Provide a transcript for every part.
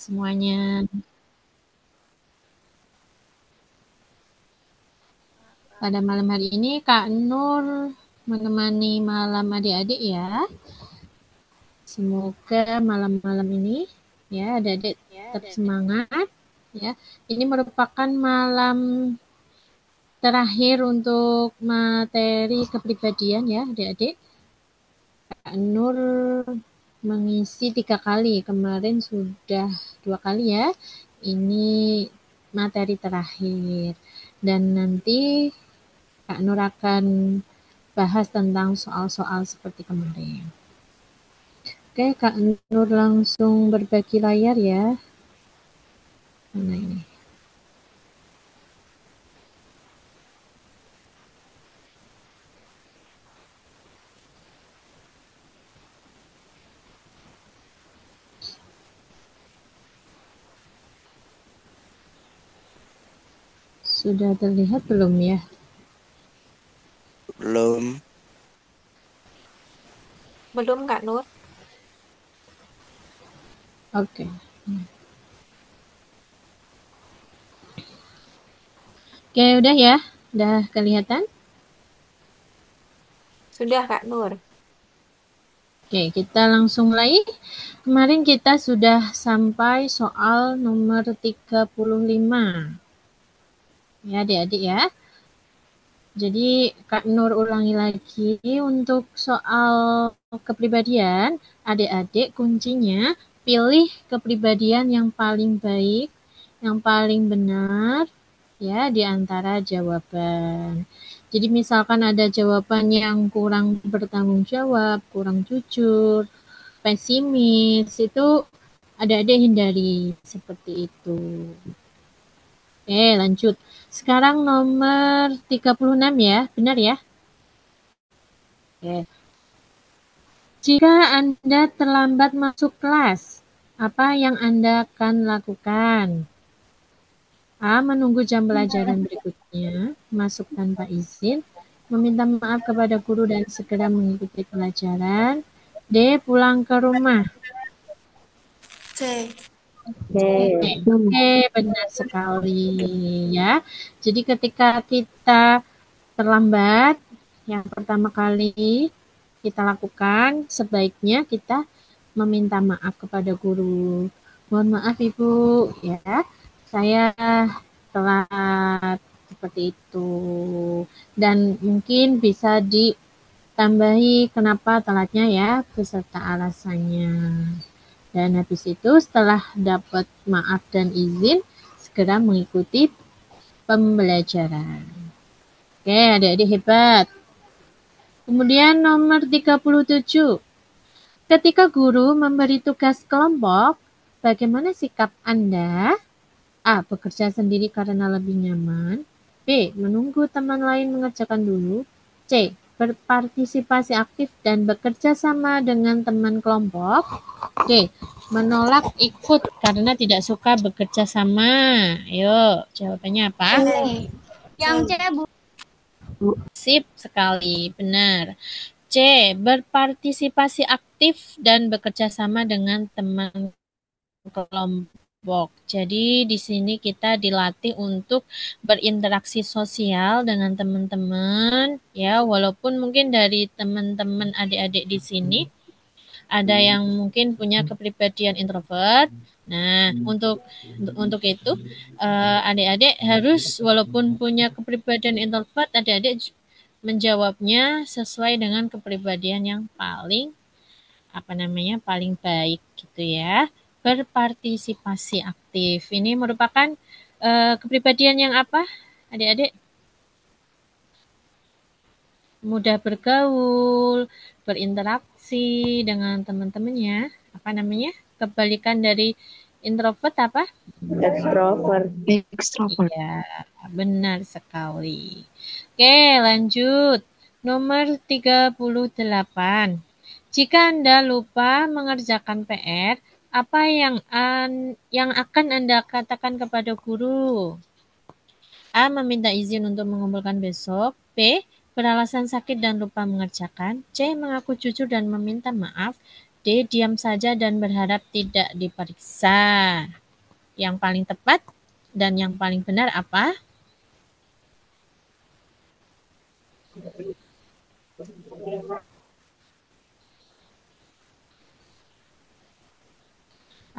semuanya. Pada malam hari ini Kak Nur menemani malam adik-adik ya. Semoga malam-malam ini ya adik-adik tetap semangat ya. Ini merupakan malam terakhir untuk materi kepribadian ya adik-adik. Kak Nur mengisi 3 kali, kemarin sudah 2 kali ya. Ini materi terakhir. Dan nanti Kak Nur akan bahas tentang soal-soal seperti kemarin. Oke, Kak Nur langsung berbagi layar ya. Mana ini? Sudah terlihat belum ya? Belum. Belum, Kak Nur. Oke. Oke, udah ya? Udah kelihatan? Sudah, Kak Nur. Oke, kita langsung mulai. Kemarin kita sudah sampai soal nomor 35. Ya, adik-adik ya. Jadi Kak Nur ulangi lagi untuk soal kepribadian, adik-adik kuncinya pilih kepribadian yang paling baik, yang paling benar ya di antara jawaban. Jadi misalkan ada jawaban yang kurang bertanggung jawab, kurang jujur, pesimis, itu adik-adik hindari seperti itu. Oke, lanjut. Sekarang nomor 36 ya, benar ya? Oke. Jika Anda terlambat masuk kelas, apa yang Anda akan lakukan? A. Menunggu jam pelajaran berikutnya, masuk tanpa izin, meminta maaf kepada guru dan segera mengikuti pelajaran. D. Pulang ke rumah. C. Oke, benar sekali ya. Jadi ketika kita terlambat, yang pertama kali kita lakukan, sebaiknya kita meminta maaf kepada guru. Mohon maaf Ibu, ya, saya telat seperti itu. Dan mungkin bisa ditambahi kenapa telatnya ya, beserta alasannya. Dan habis itu setelah dapat maaf dan izin, segera mengikuti pembelajaran. Oke, adik-adik hebat. Kemudian nomor 37. Ketika guru memberi tugas kelompok, bagaimana sikap Anda? A. Bekerja sendiri karena lebih nyaman. B. Menunggu teman lain mengerjakan dulu. C. Berpartisipasi aktif dan bekerja sama dengan teman kelompok. D. Menolak ikut karena tidak suka bekerja sama. Ayo, jawabannya apa? Yang C, Bu. Sip sekali, benar. C. Berpartisipasi aktif dan bekerja sama dengan teman kelompok. Jadi di sini kita dilatih untuk berinteraksi sosial dengan teman-teman ya, walaupun mungkin dari teman-teman adik-adik di sini ada yang mungkin punya kepribadian introvert. Nah, untuk itu adik-adik harus walaupun punya kepribadian introvert, adik-adik menjawabnya sesuai dengan kepribadian yang paling baik gitu ya. Berpartisipasi aktif. Ini merupakan kepribadian yang apa, adik-adik? Mudah bergaul, berinteraksi dengan teman-temannya. Apa namanya? Kebalikan dari introvert apa? Extrovert. Iya, benar sekali. Oke, lanjut. Nomor 38. Jika Anda lupa mengerjakan PR, apa yang akan Anda katakan kepada guru? A. Meminta izin untuk mengumpulkan besok. B. Beralasan sakit dan lupa mengerjakan. C. Mengaku jujur dan meminta maaf. D. Diam saja dan berharap tidak diperiksa. Yang paling tepat dan yang paling benar apa?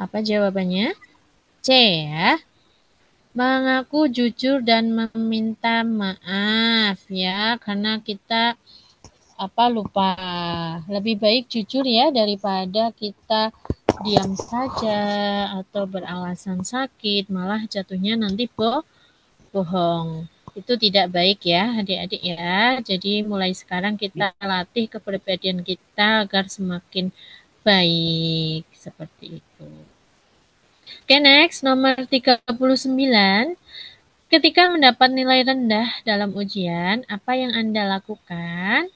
Apa jawabannya? C ya. Mengaku jujur dan meminta maaf ya, karena kita lupa. Lebih baik jujur ya daripada kita diam saja atau beralasan sakit, malah jatuhnya nanti bohong. Itu tidak baik ya adik-adik ya. Jadi mulai sekarang kita latih kepribadian kita agar semakin baik seperti itu. Oke, next nomor 39. Ketika mendapat nilai rendah dalam ujian, apa yang Anda lakukan?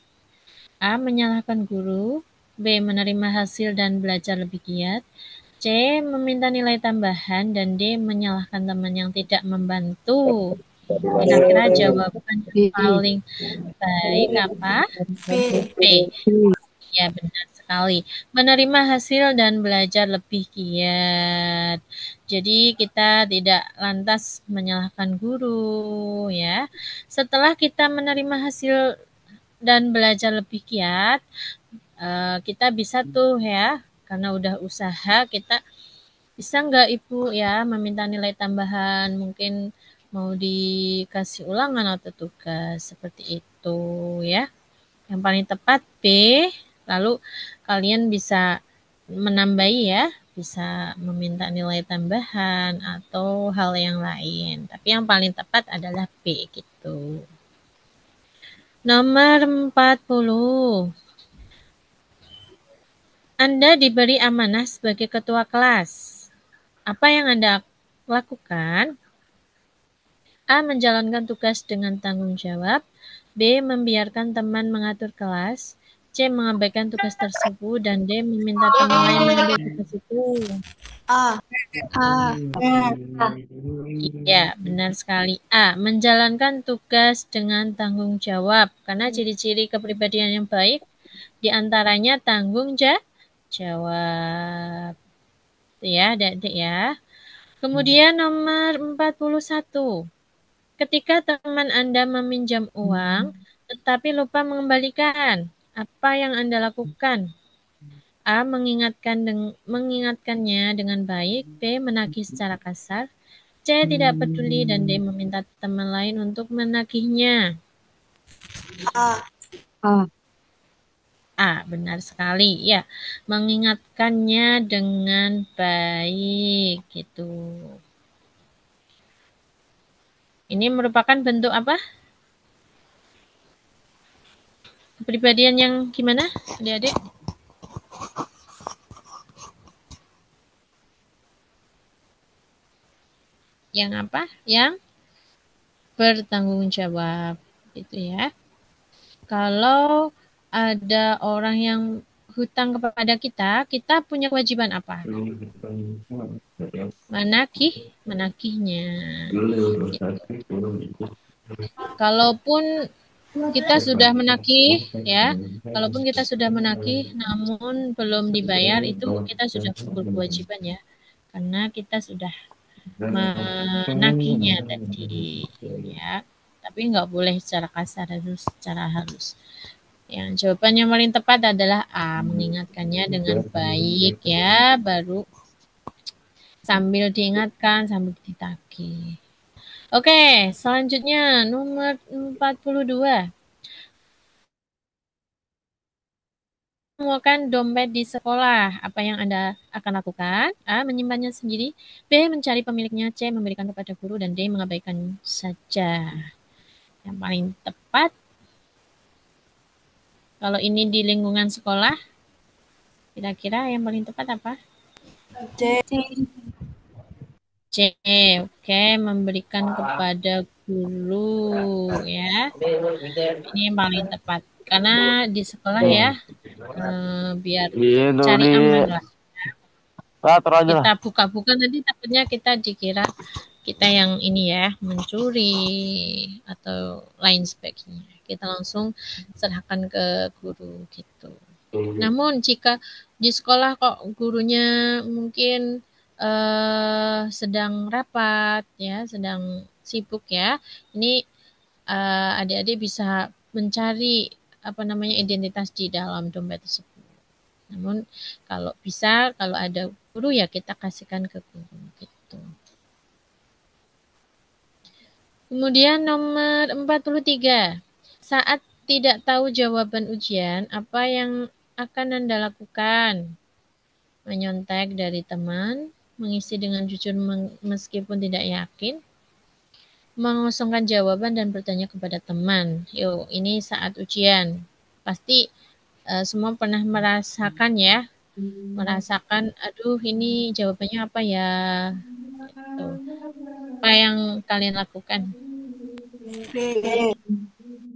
A. Menyalahkan guru. B. Menerima hasil dan belajar lebih giat. C. Meminta nilai tambahan. Dan D. Menyalahkan teman yang tidak membantu. Kira-kira jawaban yang paling baik apa? B. B. Ya, benar sekali. Menerima hasil dan belajar lebih giat. Jadi kita tidak lantas menyalahkan guru ya. Setelah kita menerima hasil dan belajar lebih giat, kita bisa tuh ya, karena udah usaha, kita bisa nggak Ibu ya meminta nilai tambahan, mungkin mau dikasih ulangan atau tugas seperti itu ya. Yang paling tepat B, lalu kalian bisa menambahi ya, bisa meminta nilai tambahan atau hal yang lain. Tapi yang paling tepat adalah B gitu. Nomor 40. Anda diberi amanah sebagai ketua kelas. Apa yang Anda lakukan? A. Menjalankan tugas dengan tanggung jawab. B. Membiarkan teman mengatur kelas. C. Mengabaikan tugas tersebut. Dan D. Meminta teman lain mengambil tugas itu. A. Ya, benar sekali. A. Menjalankan tugas dengan tanggung jawab. Karena ciri-ciri kepribadian yang baik diantaranya tanggung jawab. Ya, adik-adik ya. Kemudian nomor 41. Ketika teman Anda meminjam uang, tetapi lupa mengembalikan, apa yang Anda lakukan? A. Mengingatkannya dengan baik. B. Menagih secara kasar. C. Tidak peduli. Dan D. Meminta teman lain untuk menagihnya. A. A. Benar sekali. Ya, mengingatkannya dengan baik. Gitu. Ini merupakan bentuk apa? Kepribadian yang gimana, adik-adik? Yang apa? Yang bertanggung jawab, gitu ya. Kalau ada orang yang hutang kepada kita, kita punya kewajiban apa? Menagihnya. Gitu. Kalaupun kita sudah menagih, ya, kalaupun kita sudah menagih, namun belum dibayar, itu kita sudah berkewajiban ya, karena kita sudah menagihnya tadi, ya. Tapi nggak boleh secara kasar, harus secara halus. Yang jawaban yang paling tepat adalah A, mengingatkannya dengan baik ya, baru sambil diingatkan, sambil ditagih. Oke, selanjutnya nomor 42. Menemukan dompet di sekolah, apa yang Anda akan lakukan? A. Menyimpannya sendiri. B. Mencari pemiliknya. C. Memberikan kepada guru. Dan D. Mengabaikan saja. Yang paling tepat, kalau ini di lingkungan sekolah, kira-kira yang paling tepat apa? C. C. Oke, memberikan kepada guru ya. Ini yang paling tepat. Karena di sekolah ya, biar cari aman lah. Kita buka-buka nanti takutnya kita dikira kita yang ini ya, mencuri atau lain sebagainya. Kita langsung serahkan ke guru gitu. Namun jika di sekolah kok gurunya mungkin sedang rapat ya, sedang sibuk ya, ini adik-adik bisa mencari apa namanya identitas di dalam dompet tersebut. Namun kalau bisa, kalau ada guru ya kita kasihkan ke guru gitu. Kemudian nomor 43. Saat tidak tahu jawaban ujian, apa yang akan Anda lakukan? Menyontek dari teman, mengisi dengan jujur meskipun tidak yakin, mengosongkan jawaban dan bertanya kepada teman. Yuk, ini saat ujian. Pasti semua pernah merasakan ya, merasakan, aduh ini jawabannya apa ya? Gitu. Apa yang kalian lakukan? B.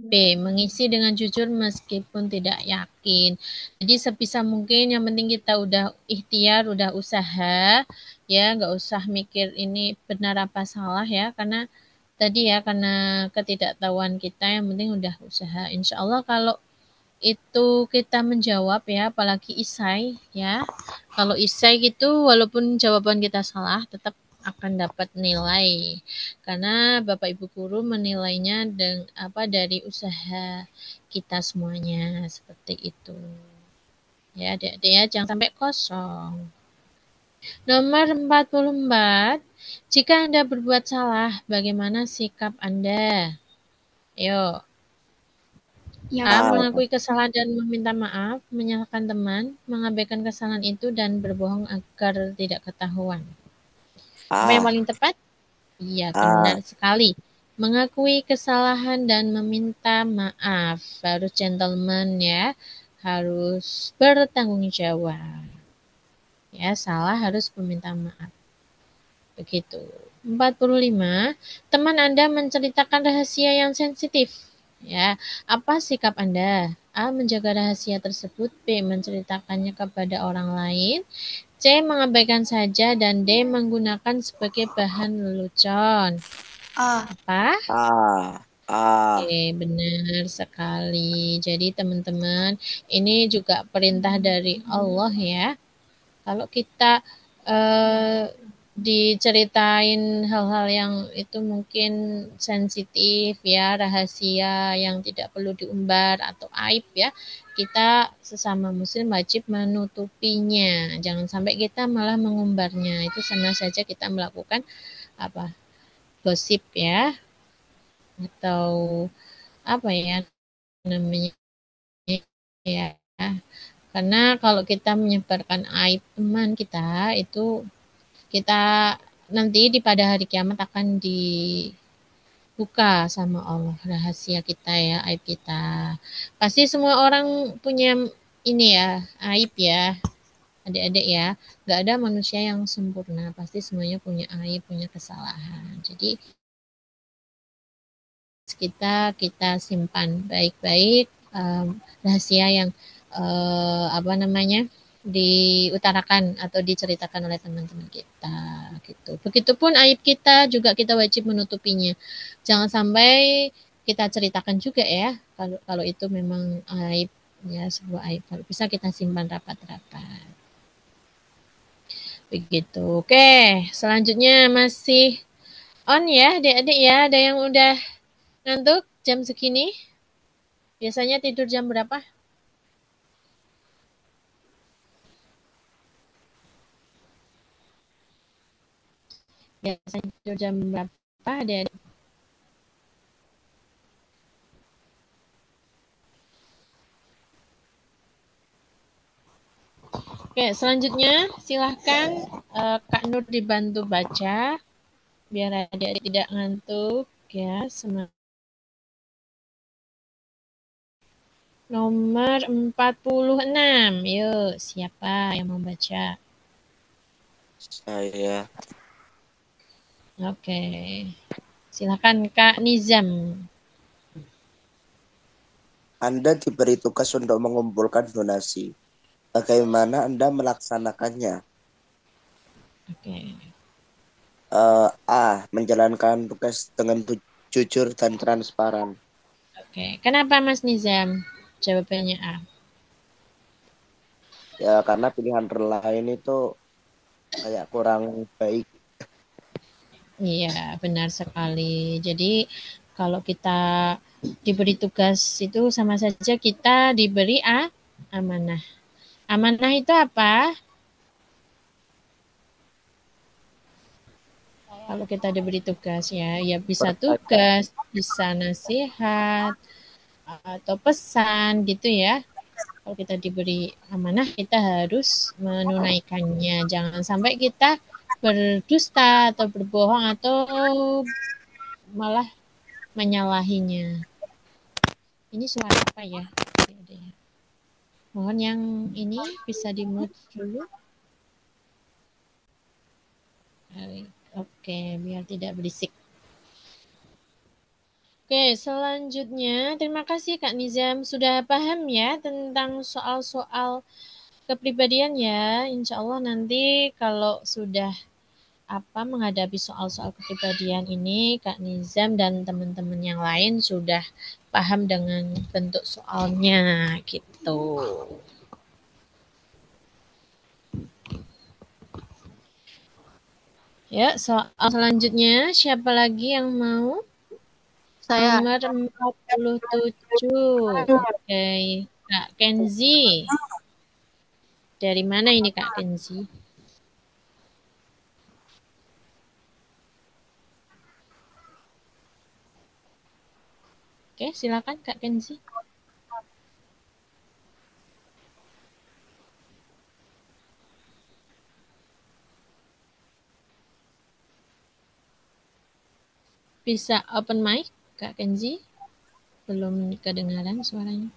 B. Mengisi dengan jujur meskipun tidak yakin. Jadi sebisa mungkin yang penting kita udah ikhtiar, udah usaha, ya nggak usah mikir ini benar apa salah ya, karena tadi ya karena ketidaktahuan kita yang penting udah usaha. Insya Allah kalau itu kita menjawab ya, apalagi isai ya. Kalau isai gitu, walaupun jawaban kita salah, tetap akan dapat nilai. Karena Bapak Ibu guru menilainya dari usaha kita semuanya seperti itu. Ya, adik-adik ya, jangan sampai kosong. Nomor 44. Jika Anda berbuat salah, bagaimana sikap Anda? Yuk. A. Yang Mengakui kesalahan dan meminta maaf, menyalahkan teman, mengabaikan kesalahan itu, dan berbohong agar tidak ketahuan. Apa yang A. paling tepat? Iya, A. benar sekali. Mengakui kesalahan dan meminta maaf. Harus gentleman ya, harus bertanggung jawab. Ya, salah harus meminta maaf. Begitu. 45. Teman Anda menceritakan rahasia yang sensitif. Ya, apa sikap Anda? A. Menjaga rahasia tersebut. B. Menceritakannya kepada orang lain. C. Mengabaikan saja. Dan D. Menggunakan sebagai bahan lelucon. A. Apa? A. A. Oke, benar sekali. Jadi teman-teman, ini juga perintah dari Allah ya. Kalau kita eh, diceritain hal-hal yang itu mungkin sensitif ya, rahasia yang tidak perlu diumbar atau aib ya, kita sesama muslim wajib menutupinya. Jangan sampai kita malah mengumbarnya. Itu sama saja kita melakukan apa? Gosip ya, atau apa ya namanya ya. Karena kalau kita menyebarkan aib teman kita itu kita nanti pada hari kiamat akan dibuka sama Allah rahasia kita ya, aib kita. Pasti semua orang punya ini ya, aib ya, adik-adik ya. Gak ada manusia yang sempurna, pasti semuanya punya aib, punya kesalahan. Jadi kita simpan baik-baik rahasia yang apa namanya diutarakan atau diceritakan oleh teman-teman kita gitu. Begitupun aib kita juga kita wajib menutupinya. Jangan sampai kita ceritakan juga ya kalau itu memang aib ya, sebuah aib. Kalau bisa kita simpan rapat-rapat. Begitu. Oke, selanjutnya masih on ya, adik-adik ya. Ada yang udah ngantuk jam segini? Biasanya tidur jam berapa? Biasanya tidur jam berapa? Ada. Oke, selanjutnya silahkan Kak Nur dibantu baca biar adik-adik tidak ngantuk ya. Semangat. Nomor 46. Yuk, siapa yang mau baca? Saya. Oke. Silakan Kak Nizam. Anda diberi tugas untuk mengumpulkan donasi. Bagaimana Anda melaksanakannya? Oke. A. Menjalankan tugas dengan jujur dan transparan. Oke. Kenapa Mas Nizam? Jawabannya A. Ya karena pilihan lain itu kayak kurang baik. Iya, benar sekali. Jadi kalau kita diberi tugas itu sama saja kita diberi amanah. Amanah itu apa? Kalau kita diberi tugas ya, ya bisa Pertanyaan. tugas, bisa nasihat, atau pesan gitu ya. Kalau kita diberi amanah, kita harus menunaikannya. Jangan sampai kita berdusta atau berbohong atau malah menyalahinya. Ini suara apa ya? Mohon yang ini bisa di-mute dulu. Oke, biar tidak berisik. Oke, selanjutnya terima kasih Kak Nizam sudah paham ya tentang soal-soal kepribadian ya. Insya Allah nanti kalau sudah menghadapi soal-soal kepribadian ini, Kak Nizam dan teman-teman yang lain sudah paham dengan bentuk soalnya gitu. Ya, soal selanjutnya siapa lagi yang mau? Saya. Nomor 47. Oke, Kak Kenzi. Dari mana ini Kak Kenzi? Oke, silakan Kak Kenzi. Bisa open mic Kak Kenzi? Belum kedengaran suaranya.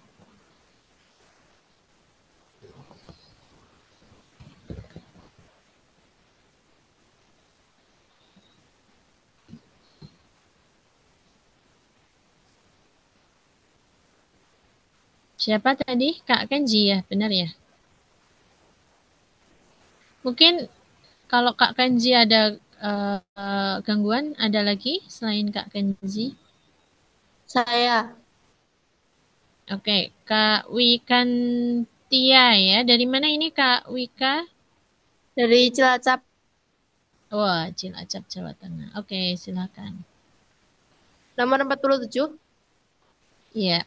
Siapa tadi? Kak Kenzi ya, benar ya? Mungkin kalau Kak Kenzi ada gangguan, ada lagi selain Kak Kenzi? Saya. Oke, Kak Wikantia ya. Dari mana ini Kak Wika? Dari Cilacap. Wah, Cilacap, Jawa Tengah. Oke, silakan. Nomor 47. Iya.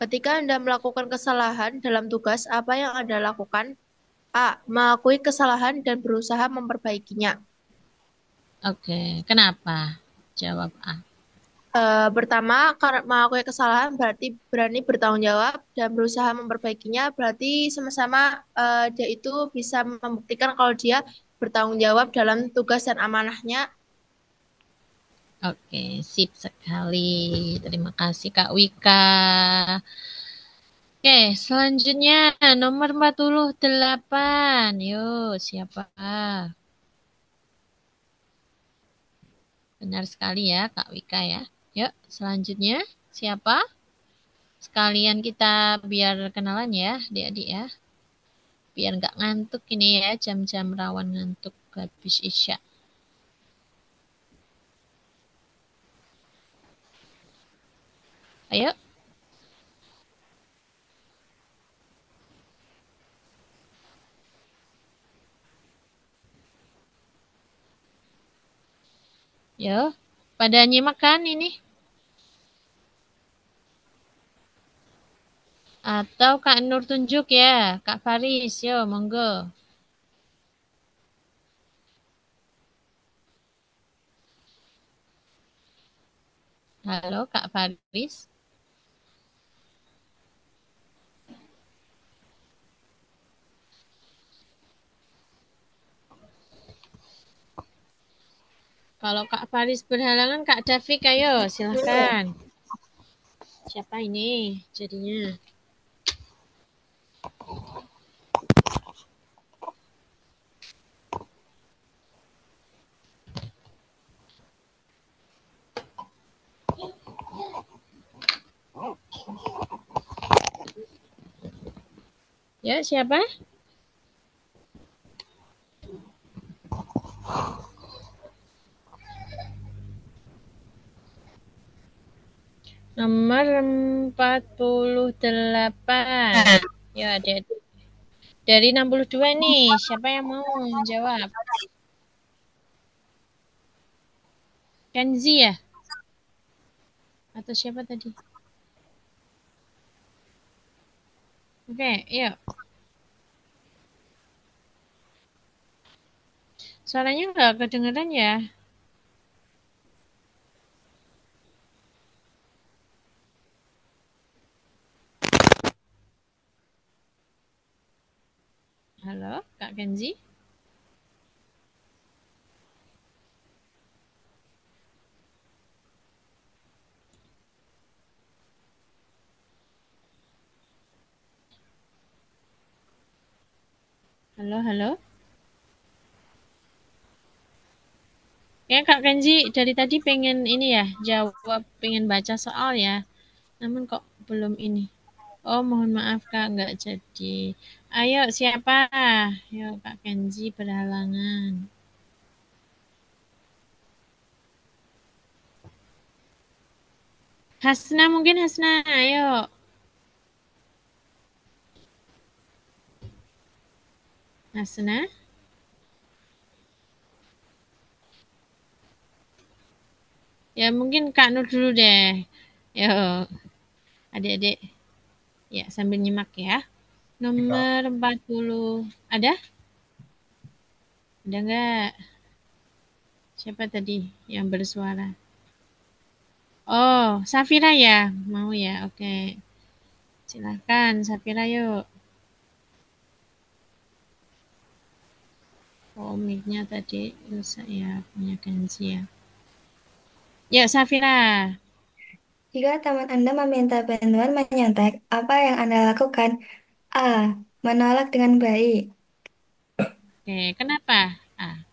Ketika Anda melakukan kesalahan dalam tugas, apa yang Anda lakukan? A. Mengakui kesalahan dan berusaha memperbaikinya. Oke, kenapa? Jawab A. Pertama, karena mengakui kesalahan berarti berani bertanggung jawab dan berusaha memperbaikinya berarti sama-sama dia itu bisa membuktikan kalau dia bertanggung jawab dalam tugas dan amanahnya. Oke, sip sekali. Terima kasih Kak Wika. Oke, selanjutnya nomor 48. Yuk, siapa? Benar sekali ya Kak Wika ya. Yuk, selanjutnya siapa? Sekalian kita biar kenalan ya, adik-adik ya. Biar nggak ngantuk ini ya, jam-jam rawan ngantuk habis Isya. Ayo. Yo, pada nyimak kan ini? Atau Kak Nur tunjuk ya, Kak Faris, yo monggo. Halo Kak Faris. Kalau Kak Faris berhalangan, Kak Davik, ayo silahkan. Siapa ini jadinya? Ya, siapa? Nomor 48. Ya, adik-adik. Dari 62 nih, siapa yang mau jawab? Kenzi ya? Atau siapa tadi? Oke, yuk. Suaranya nggak kedengeran ya? Halo, Kak Kenzi? Halo, halo. Ya, Kak Kenzi dari tadi pengen ini ya, jawab, pengen baca soal ya. Namun kok belum ini. Oh, mohon maaf Kak, nggak jadi. Ayo, siapa? Ayo, Kak Kenzi berhalangan. Hasna mungkin Hasna, ayo. Hasna? Ya mungkin Kak Nur dulu deh. Yuk, adik-adik. Ya, sambil nyimak ya. Nomor 40. Ada? Ada nggak? Siapa tadi yang bersuara? Oh, Safira ya? Mau ya? Oke. Silahkan, Safira yuk. Oh, mic-nya tadi rusak ya, punya Kenzi ya. Ya, Safira. Jika teman Anda meminta bantuan menyontek, apa yang Anda lakukan? A. Menolak dengan baik. Oke, kenapa? Ah,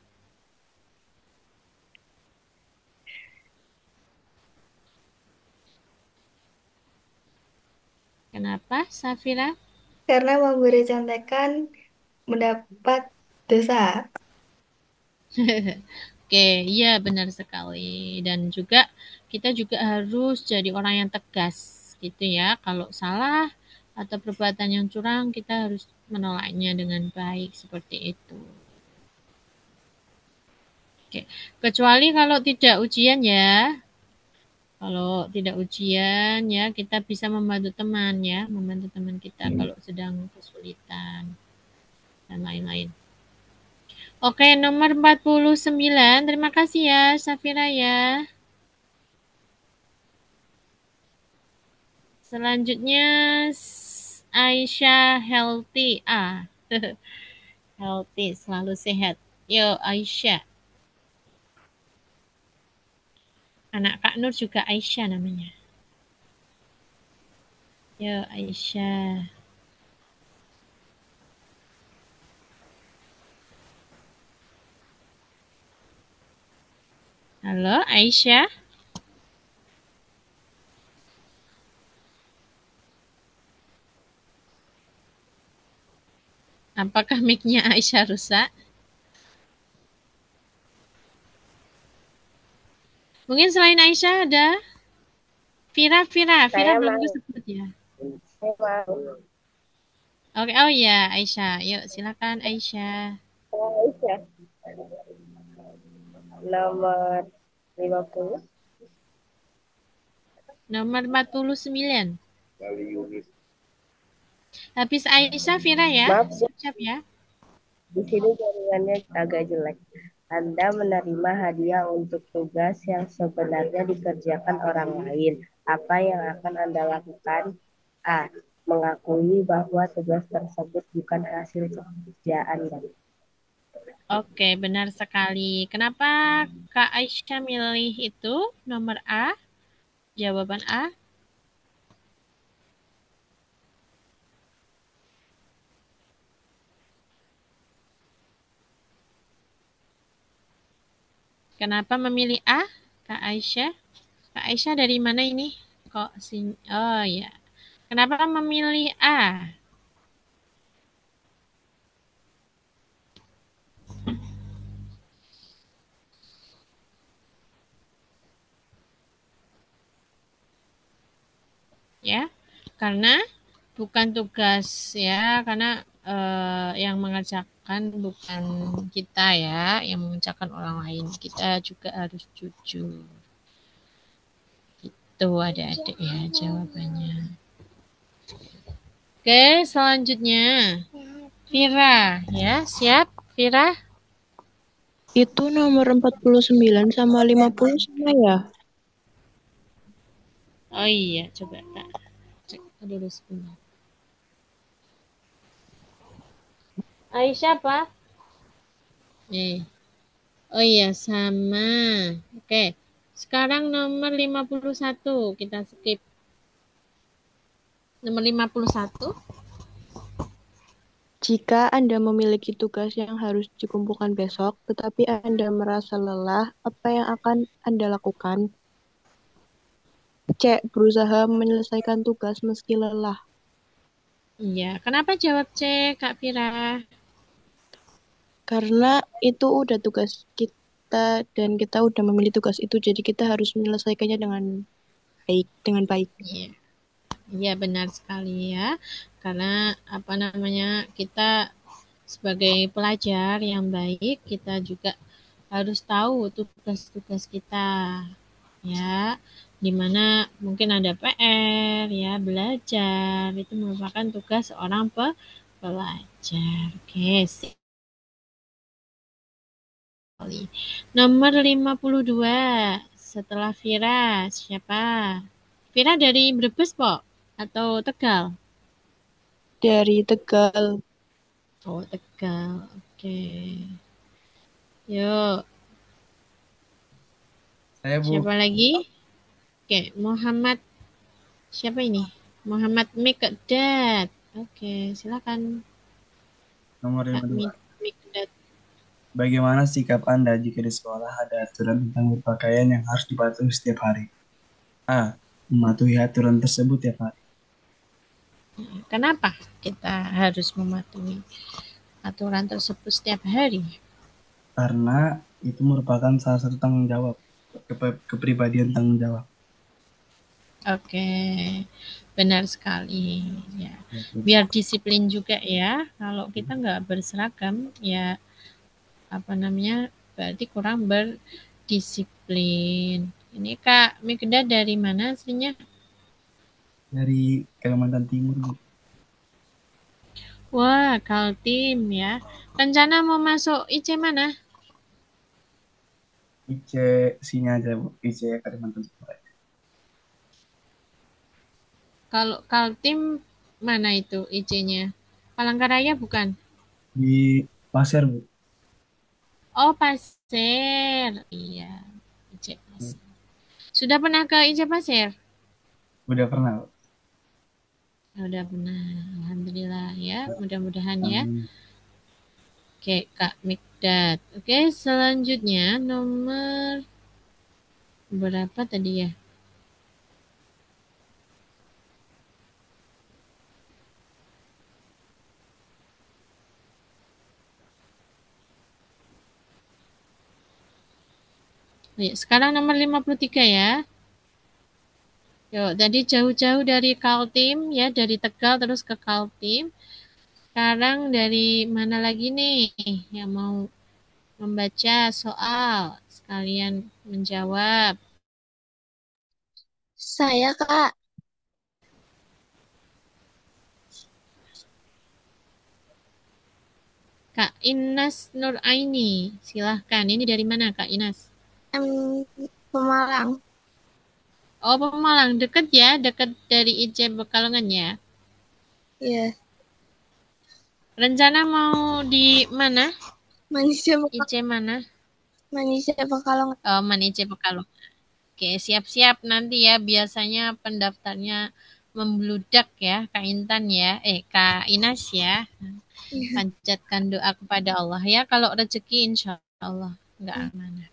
kenapa, Safira? Karena memberi contekan mendapat dosa. Oke, iya benar sekali. Dan juga kita juga harus jadi orang yang tegas gitu ya. Kalau salah atau perbuatan yang curang, kita harus menolaknya dengan baik seperti itu. Oke, kecuali kalau tidak ujian ya. Kalau tidak ujian ya, kita bisa membantu teman ya, membantu teman kita kalau sedang kesulitan dan lain-lain. Oke, nomor 49. Terima kasih ya, Safira ya. Selanjutnya Aisyah Healthy. Healthy, selalu sehat. Yo, Aisyah. Anak Kak Nur juga Aisyah namanya. Yo, Aisyah. Halo, Aisyah. Apakah mic-nya Aisyah rusak? Mungkin selain Aisyah ada Vira belum disebut ya. Oke, oh ya Aisyah. Yuk, silakan Aisyah. Aisyah. Nomor 50. Nomor 49. Habis Aisyah, Vira ya. Maaf, Siap-siap ya. di sini jaringannya agak jelek. Anda menerima hadiah untuk tugas yang sebenarnya dikerjakan orang lain. Apa yang akan Anda lakukan? A. Mengakui bahwa tugas tersebut bukan hasil kerja Anda. Oke, benar sekali. Kenapa Kak Aisyah milih itu nomor A? Jawaban A. Kenapa memilih A? Kak Aisyah. Kak Aisyah dari mana ini? Kok sini? Oh ya. Kenapa memilih A? Ya, karena bukan tugas ya, karena yang mengerjakan bukan kita ya, yang mengerjakan orang lain. Kita juga harus jujur. Itu adik-adik ya jawabannya. Oke, selanjutnya. Vira, ya, siap Vira? Itu nomor 49 sama 50 sama ya? Oh iya, coba tak cek dulu sebentar. Aisyah apa? Oh iya, sama. Oke. Sekarang nomor 51 kita skip. Nomor 51. Jika Anda memiliki tugas yang harus dikumpulkan besok, tetapi Anda merasa lelah, apa yang akan Anda lakukan? C. Berusaha menyelesaikan tugas meski lelah. Iya, kenapa jawab C, Kak Vira? Karena itu udah tugas kita dan kita udah memilih tugas itu, jadi kita harus menyelesaikannya dengan baik. Iya. Iya, benar sekali ya. Karena apa namanya? Kita sebagai pelajar yang baik, kita juga harus tahu tugas-tugas kita. Ya, dimana mungkin ada PR, ya, belajar. Itu merupakan tugas seorang pelajar. Oke, sip. Nomor 52. Setelah Vira, siapa? Vira dari Brebes, Pok? Atau Tegal? Dari Tegal, Oh, Tegal. Oke. Yuk, Saya Bu, siapa lagi? Oke, Muhammad. Siapa ini? Muhammad Mikdad. Oke, silakan nomor Kak 52. Mikdad. Bagaimana sikap Anda jika di sekolah ada aturan tentang berpakaian yang harus dipatuhi setiap hari? A. Mematuhi aturan tersebut tiap hari. Kenapa kita harus mematuhi aturan tersebut setiap hari? Karena itu merupakan salah satu tanggung jawab, kepribadian tanggung jawab. Oke, benar sekali. Ya, biar disiplin juga ya. Kalau kita nggak berseragam, ya apa namanya? Berarti kurang berdisiplin. Ini Kak Mikdad dari mana aslinya? Dari Kalimantan Timur, Bu. Wah, Kaltim ya. Rencana mau masuk IC mana? IC sini aja, Bu. IC Kalimantan Timur. Kalau Kaltim mana itu IC-nya? Palangkaraya bukan? Di Pasir, Bu. Oh, Pasir. Iya, IC Pasir. Sudah pernah ke IC Pasir? Udah pernah, Bu. Udah pernah. Alhamdulillah ya. Mudah-mudahan ya. Amin. Oke, Kak Mikdad. Oke, selanjutnya nomor berapa tadi ya? Ayo, sekarang nomor 53 ya. Yuk, tadi jauh-jauh dari Kaltim ya, dari Tegal terus ke Kaltim. Sekarang dari mana lagi nih yang mau membaca soal sekalian menjawab? Saya, Kak. Kak Inas Nuraini, silahkan. Ini dari mana Kak Inas? Pemalang. Oh, Pemalang, deket ya, deket dari IC Pekalongan ya. Iya. Rencana mau di mana? Manisnya IC mana? Pekalongan. Oh, Man IC Pekalongan. Oke, siap-siap nanti ya. Biasanya pendaftarnya membludak ya, Kak Intan ya. Kak Inas ya. Iya. Panjatkan doa kepada Allah ya. Kalau rezeki insya Allah nggak amanah.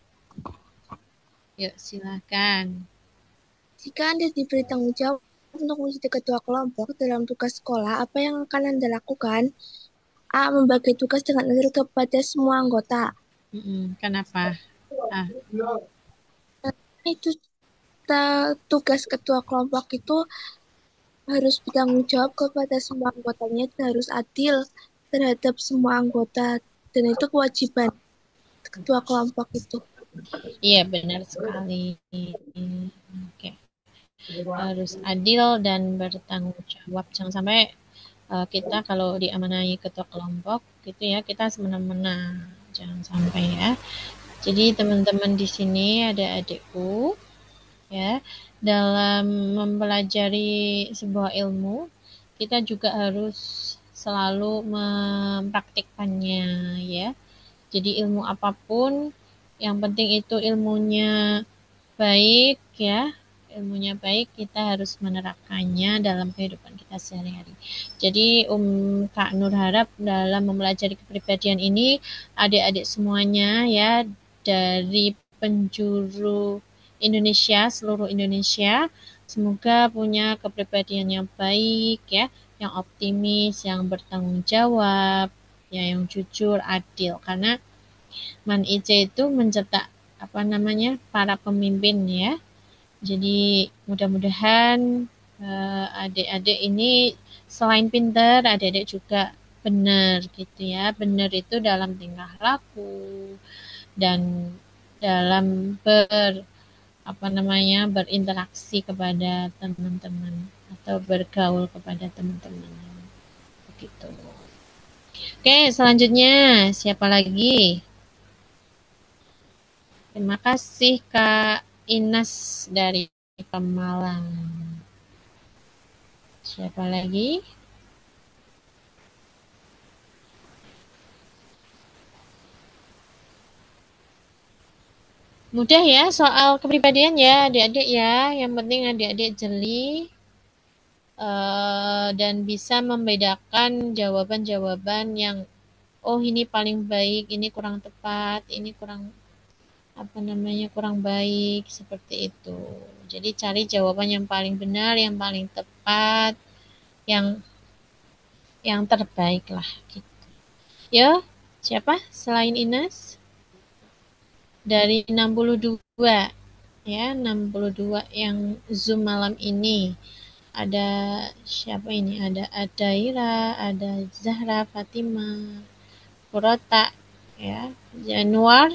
Yuk, silakan. Jika Anda diberi tanggung jawab untuk menjadi ketua kelompok dalam tugas sekolah, apa yang akan Anda lakukan? A. Membagi tugas dengan adil kepada semua anggota. Kenapa? Itu tugas ketua kelompok itu harus bertanggung jawab kepada semua anggotanya dan harus adil terhadap semua anggota. Dan itu kewajiban ketua kelompok itu. Iya, benar sekali. Oke. Harus adil dan bertanggung jawab. Jangan sampai kita kalau diamanahi ketua kelompok gitu ya, kita semena-mena. Jangan sampai ya. Jadi teman-teman di sini ada adikku ya, dalam mempelajari sebuah ilmu, kita juga harus selalu mempraktikkannya ya. Jadi ilmu apapun, yang penting itu ilmunya baik ya, ilmunya baik, kita harus menerapkannya dalam kehidupan kita sehari-hari. Jadi Kak Nur harap dalam mempelajari kepribadian ini, adik-adik semuanya ya, dari penjuru Indonesia, seluruh Indonesia, semoga punya kepribadian yang baik ya, yang optimis, yang bertanggung jawab, ya, yang jujur, adil. Karena Man IC itu mencetak apa namanya para pemimpin ya. Jadi mudah-mudahan adik-adik ini selain pintar, adik-adik juga benar gitu ya. Benar itu dalam tingkah laku dan dalam apa namanya berinteraksi kepada teman-teman atau bergaul kepada teman-teman begitu. Oke, selanjutnya siapa lagi? Terima kasih Kak Ines dari Pemalang. Siapa lagi? Mudah ya soal kepribadian ya adik-adik ya. Yang penting adik-adik jeli dan bisa membedakan jawaban-jawaban yang oh ini paling baik, ini kurang tepat, ini kurang apa namanya kurang baik seperti itu. Jadi cari jawaban yang paling benar, yang paling tepat, yang terbaik lah gitu. Ya, siapa selain Ines? Dari 62 ya, 62 yang Zoom malam ini. Ada siapa ini? Ada Adaira, ada Zahra, Fatima, Purota, ya, Januar.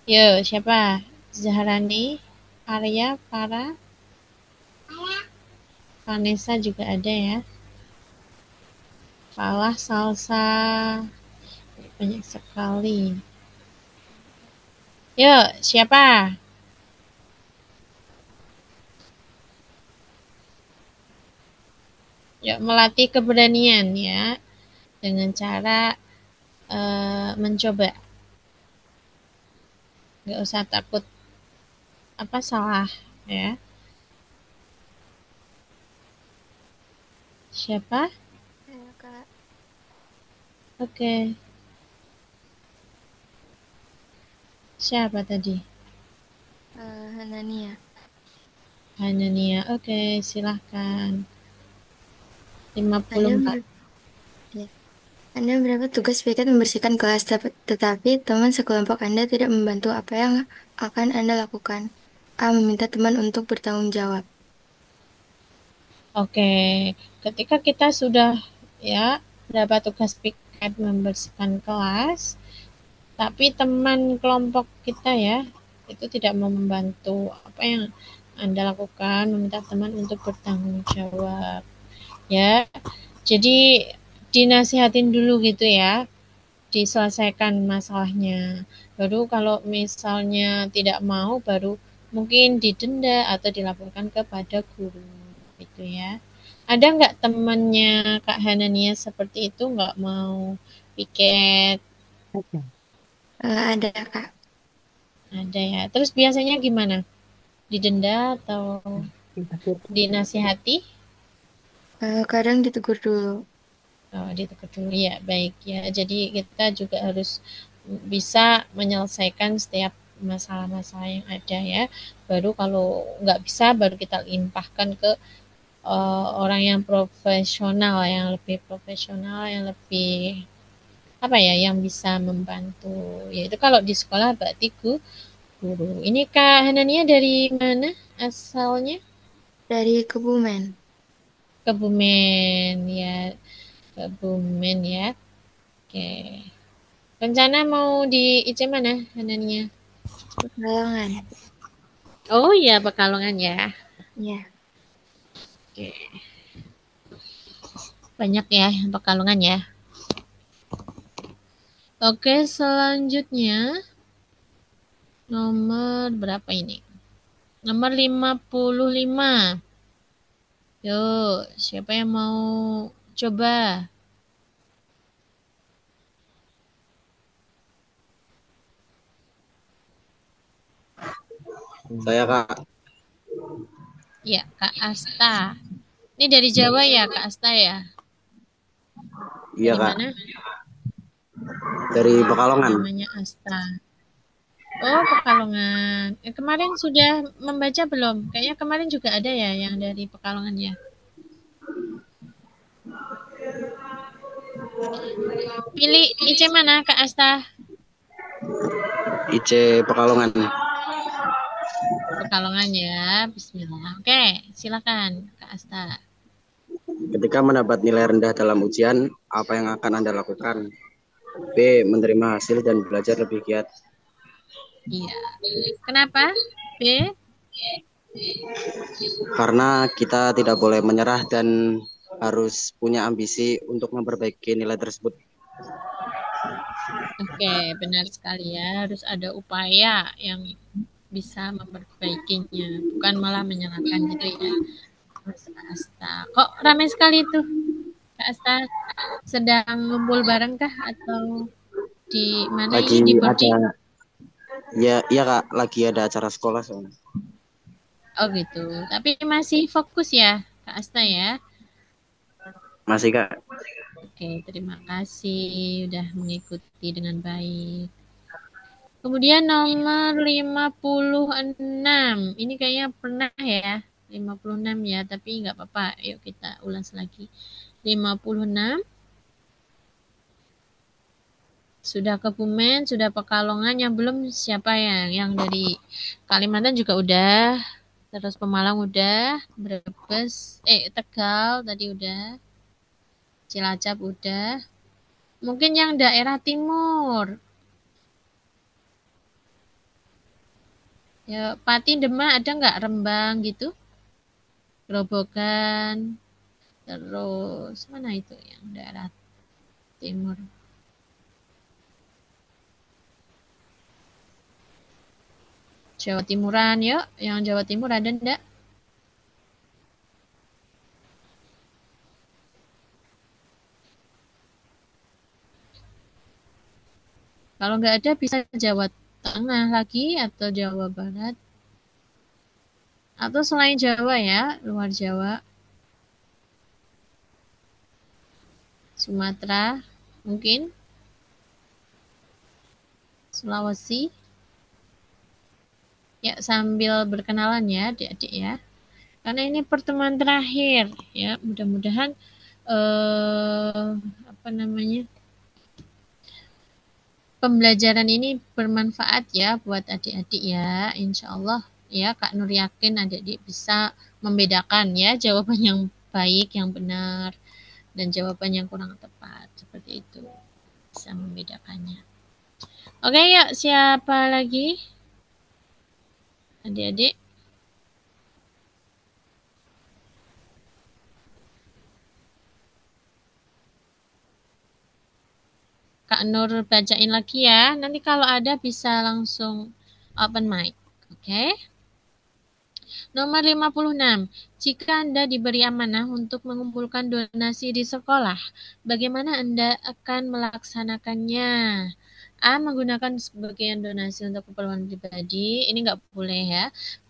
Yo, siapa? Zahrani, Arya, Farah, Vanessa juga ada ya. Falah, Salsa, banyak sekali. Yuk, siapa? Yuk, melatih keberanian ya, dengan cara mencoba. Gak usah takut apa salah ya. Siapa? Ayo, Kak. Oke. Siapa tadi? Hanania. Hanania. Oke, silahkan. Anda 54. ya. Anda mendapat tugas piket membersihkan kelas, tetapi teman sekelompok Anda tidak membantu. Apa yang akan Anda lakukan? A. Meminta teman untuk bertanggung jawab. Oke, ketika kita sudah ya dapat tugas piket membersihkan kelas, tapi teman kelompok kita ya itu tidak mau membantu, apa yang Anda lakukan? Meminta teman untuk bertanggung jawab. Ya, jadi dinasihatin dulu gitu ya, diselesaikan masalahnya. Baru kalau misalnya tidak mau, baru mungkin didenda atau dilaporkan kepada guru gitu ya. Ada nggak temannya Kak Hanania seperti itu nggak mau piket? Ada, Kak. Ada ya. Terus biasanya gimana? Didenda atau dinasihati? Kadang ditegur dulu. Oh, ditegur dulu ya, baik ya. Jadi kita juga harus bisa menyelesaikan setiap masalah-masalah yang ada ya. Baru kalau nggak bisa, baru kita limpahkan ke orang yang profesional, yang lebih profesional, yang lebih apa ya, yang bisa membantu. Yaitu kalau di sekolah berarti guru. Ini Kak Hanania dari mana asalnya? Dari Kebumen. Kebumen ya, Kebumen ya. Oke. Rencana mau di IC mana, Hanania? Pekalongan. Oh iya, Pekalongan ya. Ya. Oke. Banyak ya Pekalongan ya. Oke, selanjutnya nomor berapa ini? Nomor 55. Yuk, siapa yang mau coba? Saya Kak. Ya, Kak Asta. Ini dari Jawa ya, Kak Asta ya? Iya Dari Kak. mana? Dari Pekalongan. Namanya Asta. Oh, Pekalongan. Kemarin sudah membaca belum? Kayaknya kemarin juga ada ya yang dari Pekalongan ya. Pilih IC mana, Kak Asta? IC Pekalongan. Pekalongan ya. Bismillah. Oke, silakan Kak Asta. Ketika mendapat nilai rendah dalam ujian, apa yang akan Anda lakukan? B. Menerima hasil dan belajar lebih giat. Iya. Kenapa? B. Karena kita tidak boleh menyerah dan harus punya ambisi untuk memperbaiki nilai tersebut. Oke, benar sekali ya. Harus ada upaya yang bisa memperbaikinya, bukan malah menyalahkan gitu ya. Mas Asta. Kok ramai sekali tuh, Kak Asta? Sedang ngumpul bareng kah atau di mana Lagi ini di boarding? ada, ya, iya Kak, lagi ada acara sekolah soalnya. Oh gitu. Tapi masih fokus ya, Kak Asta ya. Masih Kak. Oke, terima kasih udah mengikuti dengan baik. Kemudian nomor 56. Ini kayaknya pernah ya. 56 ya, tapi nggak apa-apa. Yuk kita ulas lagi. 56. Sudah Kebumen, sudah Pekalongan, yang belum siapa yang dari Kalimantan juga udah. Terus Pemalang udah, Brebes, Tegal tadi udah. Cilacap udah. Mungkin yang daerah timur. Ya, Pati, Demak ada nggak, Rembang gitu? Grobogan. Terus mana itu yang daerah timur? Jawa Timuran yuk. Yang Jawa Timur ada enggak? Kalau nggak ada bisa Jawa Tengah lagi atau Jawa Barat. Atau selain Jawa ya, luar Jawa. Sumatera mungkin. Sulawesi. Ya, sambil berkenalan ya adik-adik ya. Karena ini pertemuan terakhir ya, mudah-mudahan apa namanya? Pembelajaran ini bermanfaat ya buat adik-adik ya, insya Allah ya. Kak Nur yakin adik-adik bisa membedakan ya jawaban yang baik, yang benar, dan jawaban yang kurang tepat, seperti itu. Bisa membedakannya. Oke, yuk siapa lagi? Adik-adik. Kak Nur bacain lagi ya. Nanti kalau ada bisa langsung open mic. Oke. Nomor 56. Jika Anda diberi amanah untuk mengumpulkan donasi di sekolah, bagaimana Anda akan melaksanakannya? A. Menggunakan sebagian donasi untuk keperluan pribadi. Ini nggak boleh ya.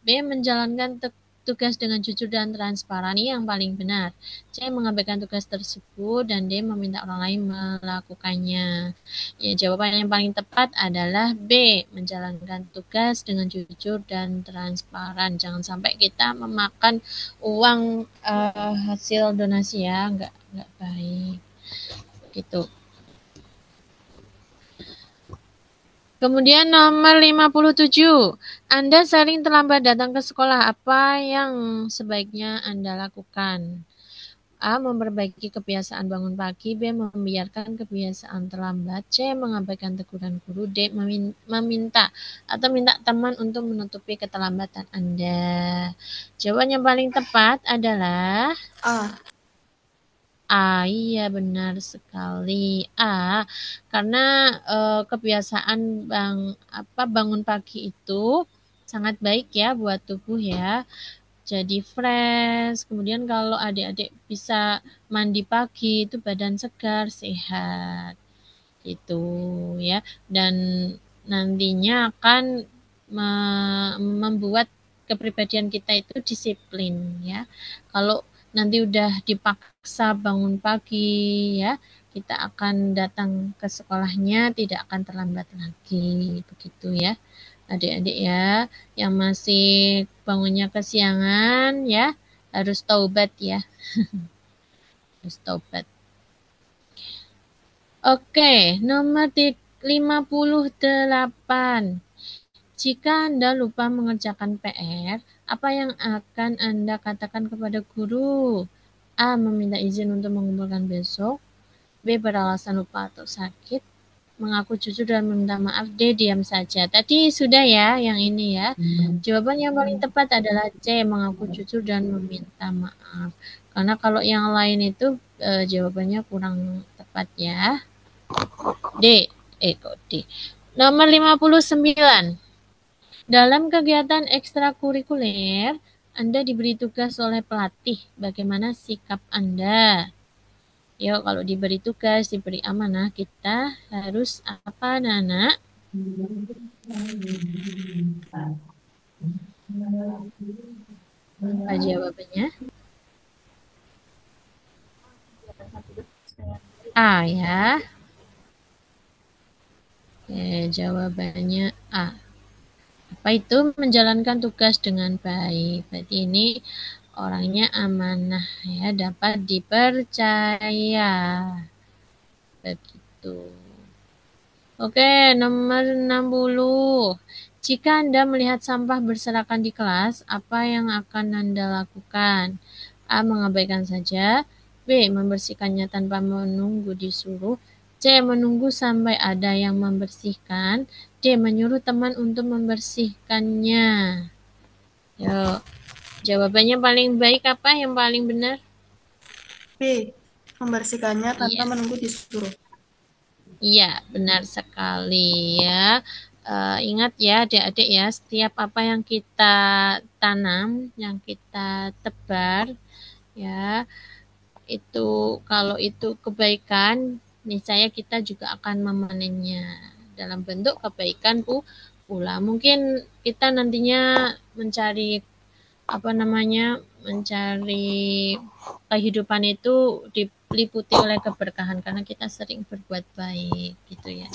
B. Menjalankan tugas dengan jujur dan transparan. Ini yang paling benar. C. Mengabaikan tugas tersebut. Dan D. Meminta orang lain melakukannya. Ya, jawaban yang paling tepat adalah B. Menjalankan tugas dengan jujur dan transparan. Jangan sampai kita memakan uang hasil donasi ya. Nggak baik. Gitu. Kemudian nomor 57. Anda sering terlambat datang ke sekolah. Apa yang sebaiknya Anda lakukan? A. Memperbaiki kebiasaan bangun pagi. B. Membiarkan kebiasaan terlambat. C. Mengabaikan teguran guru. D. Meminta atau minta teman untuk menutupi keterlambatan Anda. Jawaban yang paling tepat adalah A. A. Iya, benar sekali. A. Karena kebiasaan bangun pagi itu sangat baik ya buat tubuh ya. Jadi fresh. Kemudian kalau adik-adik bisa mandi pagi itu badan segar, sehat. Itu ya. Dan nantinya akan membuat kepribadian kita itu disiplin ya. Kalau nanti udah dipaksa bangun pagi ya, kita akan datang ke sekolahnya tidak akan terlambat lagi begitu ya. Adik-adik ya, yang masih bangunnya kesiangan ya, harus taubat ya. Harus taubat. Oke, nomor 58. Jika Anda lupa mengerjakan PR, apa yang akan Anda katakan kepada guru? A. Meminta izin untuk mengumpulkan besok. B. Beralasan lupa atau sakit. Mengaku jujur dan meminta maaf. D. Diam saja. Tadi sudah ya yang ini ya. Jawaban yang paling tepat adalah C. Mengaku jujur dan meminta maaf. Karena kalau yang lain itu jawabannya kurang tepat ya. D. Kok D. Nomor 59. Dalam kegiatan ekstrakurikuler, Anda diberi tugas oleh pelatih. Bagaimana sikap Anda? Yuk, kalau diberi tugas, diberi amanah, kita harus apa, Nana? Apa jawabannya? A ya. Oke, jawabannya A. Apa itu menjalankan tugas dengan baik? Berarti ini orangnya amanah ya, dapat dipercaya. Begitu. Oke, nomor 60. Jika Anda melihat sampah berserakan di kelas, apa yang akan Anda lakukan? A. Mengabaikan saja. B. Membersihkannya tanpa menunggu disuruh. C. Menunggu sampai ada yang membersihkan. D. Menyuruh teman untuk membersihkannya. Yuk, jawabannya paling baik apa? Yang paling benar? B. Membersihkannya tanpa menunggu disuruh. Iya, benar sekali ya. Ingat ya adik-adik ya, setiap apa yang kita tanam, yang kita tebar, ya, itu kalau itu kebaikan, niscaya kita juga akan memanennya dalam bentuk kebaikan pula. Mungkin kita nantinya mencari mencari kehidupan itu diliputi oleh keberkahan karena kita sering berbuat baik gitu ya.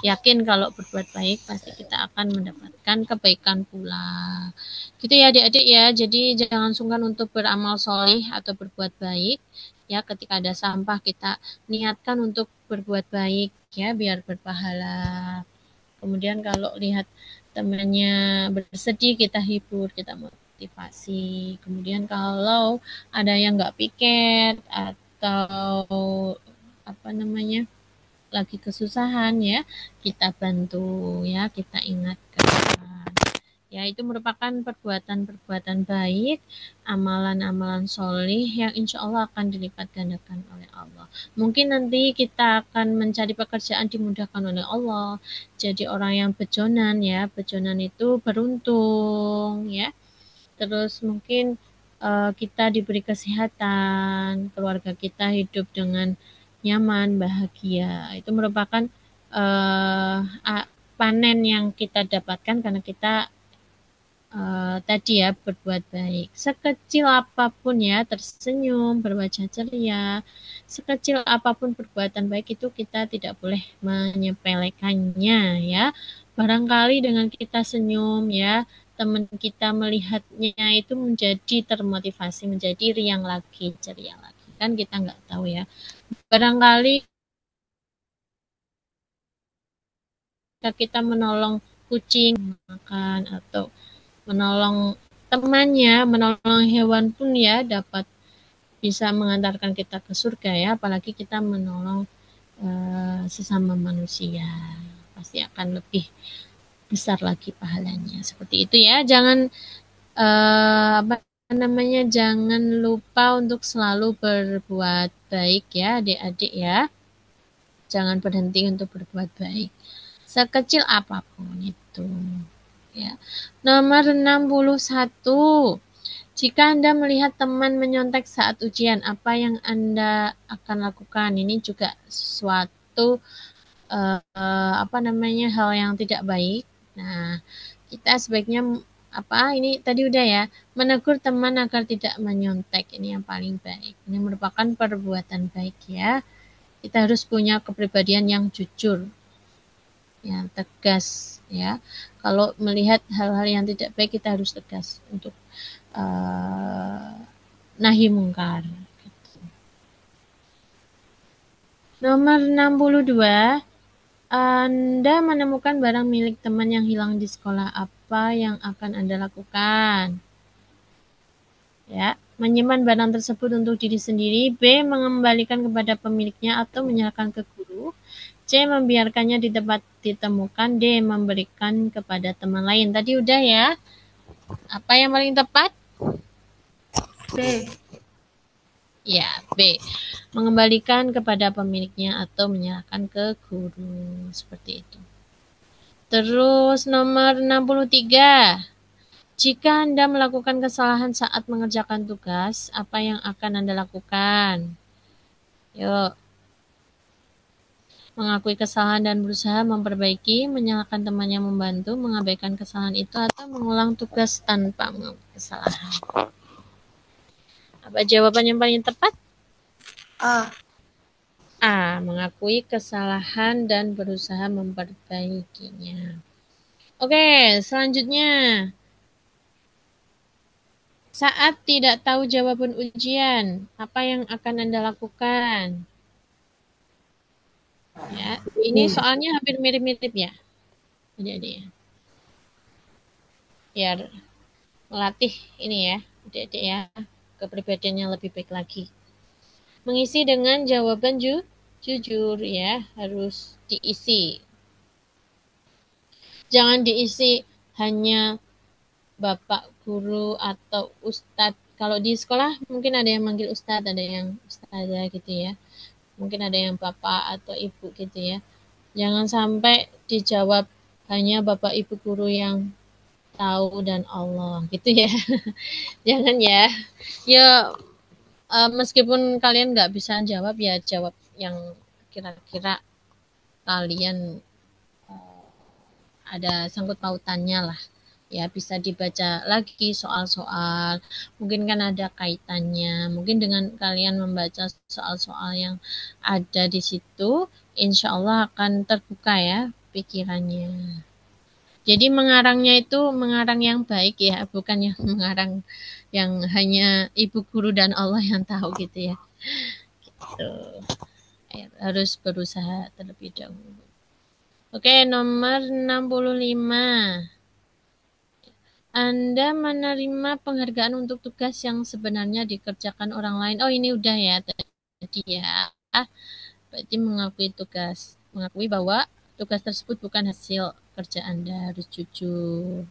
Yakin kalau berbuat baik pasti kita akan mendapatkan kebaikan pula. Gitu ya adik-adik ya. Jadi jangan sungkan untuk beramal soleh atau berbuat baik. Ya, ketika ada sampah kita niatkan untuk berbuat baik ya biar berpahala. Kemudian kalau lihat temannya bersedih kita hibur, kita motivasi. Kemudian kalau ada yang nggak piket atau lagi kesusahan ya, kita bantu ya, kita ingatkan. Ya, itu merupakan perbuatan-perbuatan baik, amalan-amalan solih yang insya Allah akan dilipat gandakan oleh Allah. Mungkin nanti kita akan mencari pekerjaan dimudahkan oleh Allah. Jadi orang yang bejonan ya, bejonan itu beruntung ya. Terus mungkin kita diberi kesehatan, keluarga kita hidup dengan nyaman, bahagia. Itu merupakan panen yang kita dapatkan karena kita tadi ya berbuat baik. Sekecil apapun ya, tersenyum, berwajah ceria, sekecil apapun perbuatan baik itu kita tidak boleh menyepelekannya ya. Barangkali dengan kita senyum ya, teman kita melihatnya itu menjadi termotivasi, menjadi riang lagi, ceria lagi. Kan kita nggak tahu ya. Barangkali kita menolong kucing makan atau menolong temannya, menolong hewan pun ya dapat bisa mengantarkan kita ke surga ya, apalagi kita menolong sesama manusia. Pasti akan lebih besar lagi pahalanya. Seperti itu ya. Jangan apa namanya, jangan lupa untuk selalu berbuat baik ya adik-adik ya. Jangan berhenti untuk berbuat baik. Sekecil apapun itu. Ya. Nomor 61. Jika Anda melihat teman menyontek saat ujian, apa yang Anda akan lakukan? Ini juga suatu apa namanya, hal yang tidak baik. Nah, kita sebaiknya ini tadi udah ya, menegur teman agar tidak menyontek. Ini yang paling baik. Ini merupakan perbuatan baik ya. Kita harus punya kepribadian yang jujur, yang tegas ya. Kalau melihat hal-hal yang tidak baik, kita harus tegas untuk nahi mungkar. Gitu. Nomor 62. Anda menemukan barang milik teman yang hilang di sekolah, apa yang akan Anda lakukan? Ya, menyimpan barang tersebut untuk diri sendiri, B. mengembalikan kepada pemiliknya atau menyerahkan ke guru, C. membiarkannya di tempat ditemukan, D. memberikan kepada teman lain. Tadi udah ya. Apa yang paling tepat? B. Ya, B. Mengembalikan kepada pemiliknya atau menyerahkan ke guru. Seperti itu. Terus nomor 63. Jika Anda melakukan kesalahan saat mengerjakan tugas, apa yang akan Anda lakukan? Yuk. Mengakui kesalahan dan berusaha memperbaiki, menyalahkan teman yang membantu, mengabaikan kesalahan itu, atau mengulang tugas tanpa mengakui kesalahan. Apa jawaban yang paling tepat? A. A. Mengakui kesalahan dan berusaha memperbaikinya. Oke, selanjutnya. Saat tidak tahu jawaban ujian, apa yang akan Anda lakukan? Ya, ini soalnya hampir mirip-mirip ya. Jadi biar melatih ini ya, adik-adik ya, kepribadiannya lebih baik lagi. Mengisi dengan jawaban jujur ya, harus diisi. Jangan diisi hanya bapak guru atau ustadz. Kalau di sekolah mungkin ada yang manggil ustadz, ada yang ustazah gitu ya. Mungkin ada yang bapak atau ibu gitu ya. Jangan sampai dijawab hanya bapak ibu guru yang tahu dan Allah gitu ya. Jangan ya. Ya meskipun kalian nggak bisa jawab, ya jawab yang kira-kira kalian ada sangkut pautannya lah. Ya bisa dibaca lagi soal-soal, mungkin kan ada kaitannya, mungkin dengan kalian membaca soal-soal yang ada di situ, insya Allah akan terbuka ya pikirannya. Jadi mengarangnya itu mengarang yang baik ya, bukan yang mengarang yang hanya ibu guru dan Allah yang tahu gitu ya. Gitu. Harus berusaha terlebih dahulu. Oke, nomor 65. Anda menerima penghargaan untuk tugas yang sebenarnya dikerjakan orang lain. Oh, ini udah ya tadi ya. Berarti mengakui bahwa tugas tersebut bukan hasil kerja Anda, harus jujur.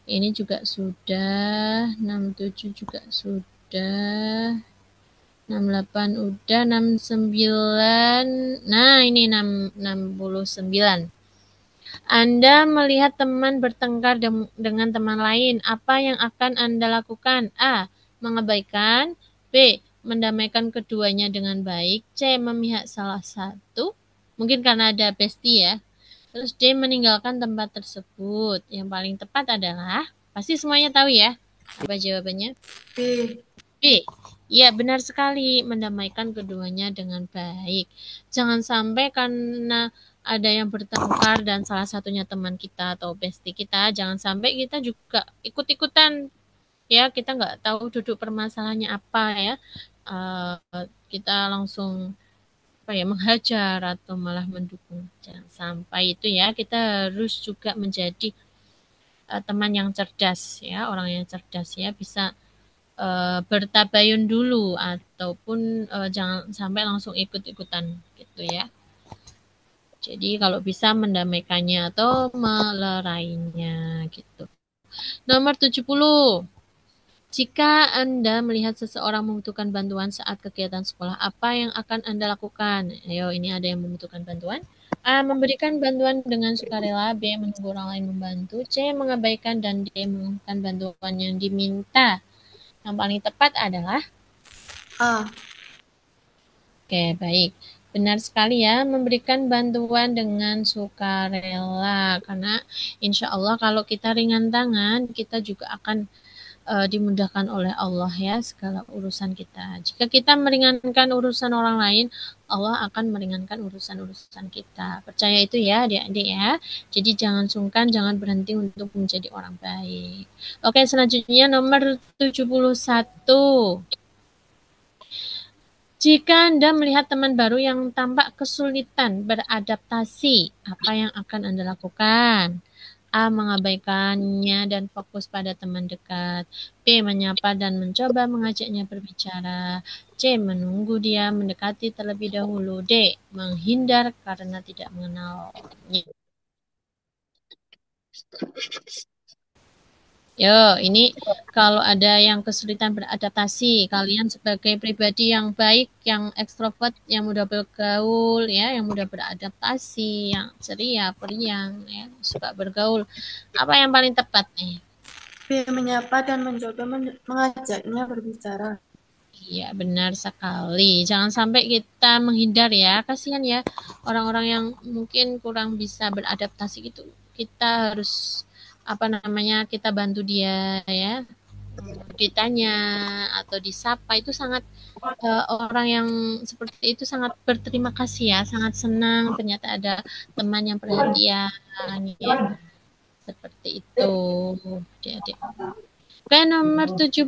Ini juga sudah, 67 juga sudah, 68 udah, 69. Nah, ini 69. Anda melihat teman bertengkar dengan teman lain, apa yang akan Anda lakukan? A. Mengabaikan. B. Mendamaikan keduanya dengan baik. C. Memihak salah satu. Mungkin karena ada bestie ya. Terus D. Meninggalkan tempat tersebut. Yang paling tepat adalah, pasti semuanya tahu ya. Apa jawabannya? B. B. Ya, benar sekali. Mendamaikan keduanya dengan baik. Jangan sampai karena ada yang bertengkar dan salah satunya teman kita atau bestie kita, jangan sampai kita juga ikut-ikutan ya, kita nggak tahu duduk permasalahannya apa ya, kita langsung menghajar atau malah mendukung. Jangan sampai itu ya, kita harus juga menjadi teman yang cerdas ya, orang yang cerdas ya, bisa bertabayun dulu ataupun jangan sampai langsung ikut-ikutan gitu ya. Jadi kalau bisa mendamaikannya atau melerainya gitu. Nomor 70. Jika Anda melihat seseorang membutuhkan bantuan saat kegiatan sekolah, apa yang akan Anda lakukan? Ayo, ini ada yang membutuhkan bantuan. A. Memberikan bantuan dengan sukarela. B. Menunggu orang lain membantu. C. Mengabaikan. Dan D. Melakukan bantuan yang diminta. Yang paling tepat adalah A. Oke, baik. Benar sekali ya, memberikan bantuan dengan sukarela. Karena insya Allah kalau kita ringan tangan, kita juga akan dimudahkan oleh Allah ya segala urusan kita. Jika kita meringankan urusan orang lain, Allah akan meringankan urusan-urusan kita. Percaya itu ya adik-adik ya. Jadi jangan sungkan, jangan berhenti untuk menjadi orang baik. Oke, selanjutnya nomor 71. Jika Anda melihat teman baru yang tampak kesulitan beradaptasi, apa yang akan Anda lakukan? A. Mengabaikannya dan fokus pada teman dekat. B. Menyapa dan mencoba mengajaknya berbicara. C. Menunggu dia mendekati terlebih dahulu. D. Menghindar karena tidak mengenalnya. Yo, ini kalau ada yang kesulitan beradaptasi, kalian sebagai pribadi yang baik, yang ekstrovert, yang mudah bergaul, ya, yang mudah beradaptasi, yang ceria, periang, ya, suka bergaul, apa yang paling tepat nih? B. Menyapa dan mencoba mengajaknya berbicara. Iya, benar sekali. Jangan sampai kita menghindar ya. Kasihan ya orang-orang yang mungkin kurang bisa beradaptasi gitu. Kita harus apa namanya? Kita bantu dia ya. Ditanya atau disapa itu sangat orang yang seperti itu sangat berterima kasih ya, sangat senang ternyata ada teman yang perhatian ya. Seperti itu. Adik-adik. Oke, nomor 72.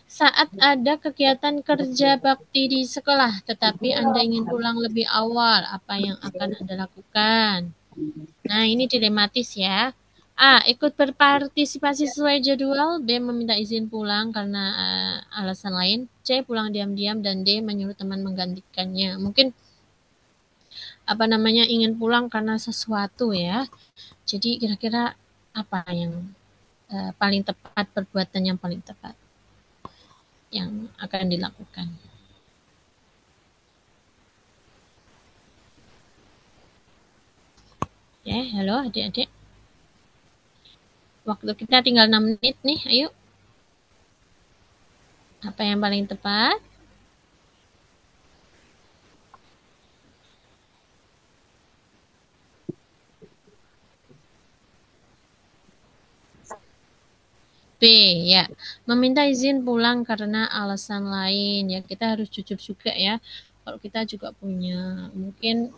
Saat ada kegiatan kerja bakti di sekolah, tetapi Anda ingin pulang lebih awal, apa yang akan Anda lakukan? Nah, ini dilematis ya. A. Ikut berpartisipasi sesuai jadwal. B. Meminta izin pulang karena alasan lain. C. Pulang diam-diam. Dan D. Menyuruh teman menggantikannya. Mungkin apa namanya ingin pulang karena sesuatu ya. Jadi kira-kira apa yang paling tepat, perbuatan yang paling tepat yang akan dilakukan. Ya, halo adik-adik. Waktu kita tinggal 6 menit nih, ayo. Apa yang paling tepat? B, ya. Meminta izin pulang karena alasan lain. Ya, kita harus jujur juga ya. Kalau kita juga punya mungkin